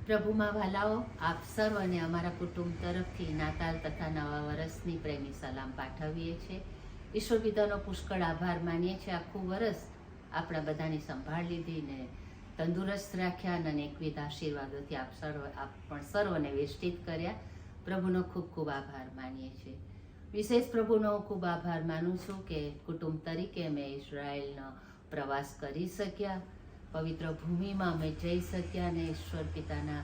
પ્રભુમાં વાલાઓ, આપ સર્વને અમારા કુટુંબ તરફથી નાતાલ તથા નવા વર્ષની પ્રેમી સલામ પાઠવીએ છીએ. ઈશ્વર પિતાનો પુષ્કળ આભાર માનીએ છીએ. આખું વર્ષ આપણા બધાની સંભાળ લીધી ને તંદુરસ્ત રાખ્યા અને અનેકવિધ આશીર્વાદોથી આપ પણ સર્વને વેષ્ટિત કર્યા. પ્રભુનો ખૂબ ખૂબ આભાર માનીએ છીએ. વિશેષ પ્રભુનો હું ખૂબ આભાર માનું છું કે કુટુંબ તરીકે અમે ઇઝરાયલનો પ્રવાસ કરી શક્યા, પવિત્ર ભૂમિમાં અમે જઈ શક્યા અને ઈશ્વર પિતાના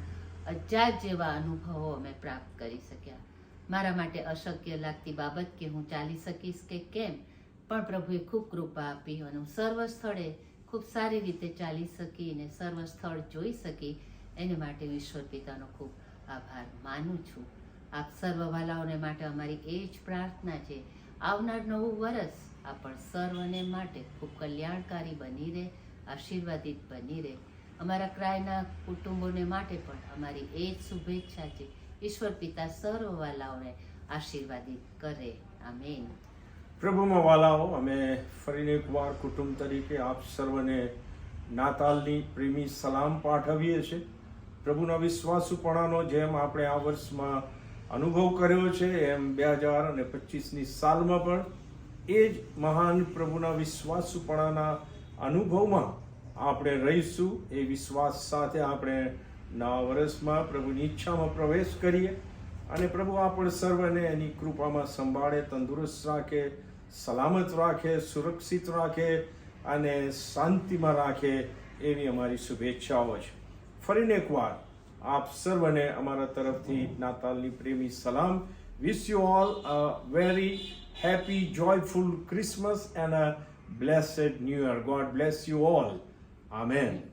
અજાત જેવા અનુભવો અમે પ્રાપ્ત કરી શક્યા. મારા માટે અશક્ય લાગતી બાબત કે હું ચાલી શકીશ કે કેમ, પણ પ્રભુએ ખૂબ કૃપા આપી અને હું સર્વ સ્થળે ખૂબ સારી રીતે ચાલી શકી અને સર્વ સ્થળ જોઈ શકી. એને માટે હું ઈશ્વર પિતાનો ખૂબ આભાર માનું છું. આપ સર્વ વાલાઓને માટે અમારી એ જ પ્રાર્થના છે, આવનાર નવું વર્ષ આપણ સર્વને માટે ખૂબ કલ્યાણકારી બની રહે, આશીર્વાદિત બની રહે. અમારા ક્રાયના કુટુંબોને માટે પણ અમારી એ જ શુભેચ્છા છે. ઈશ્વર પિતા સર્વ વાલાઓને આશીર્વાદિત કરે. આમેન. પ્રભુમાં વાલાઓ, અમે ફરીને એકવાર કુટુંબ તરીકે આપ સર્વને નાતાલની પ્રેમી સલામ પાઠવીએ છીએ. પ્રભુના વિશ્વાસુપણાનો જેમ આપણે આ વર્ષમાં અનુભવ કર્યો છે એમ 2025ની સાલમાં પણ એ જ મહાન પ્રભુના વિશ્વાસુપણાના અનુભવમાં આપણે રહીશું. એ વિશ્વાસ સાથે આપણે નવા વર્ષમાં પ્રભુની ઈચ્છામાં પ્રવેશ કરીએ અને પ્રભુ આપણે સર્વને એની કૃપામાં સંભાળે, તંદુરસ્ત રાખે, સલામત રાખે, સુરક્ષિત રાખે અને શાંતિમાં રાખે, એવી અમારી શુભેચ્છાઓ છે. ફરીને એકવાર આપ સર્વને અમારા તરફથી નાતાલની પ્રેમી સલામ. Wish you all a very happy, joyful Christmas and a blessed New Year. God bless you all. Amen.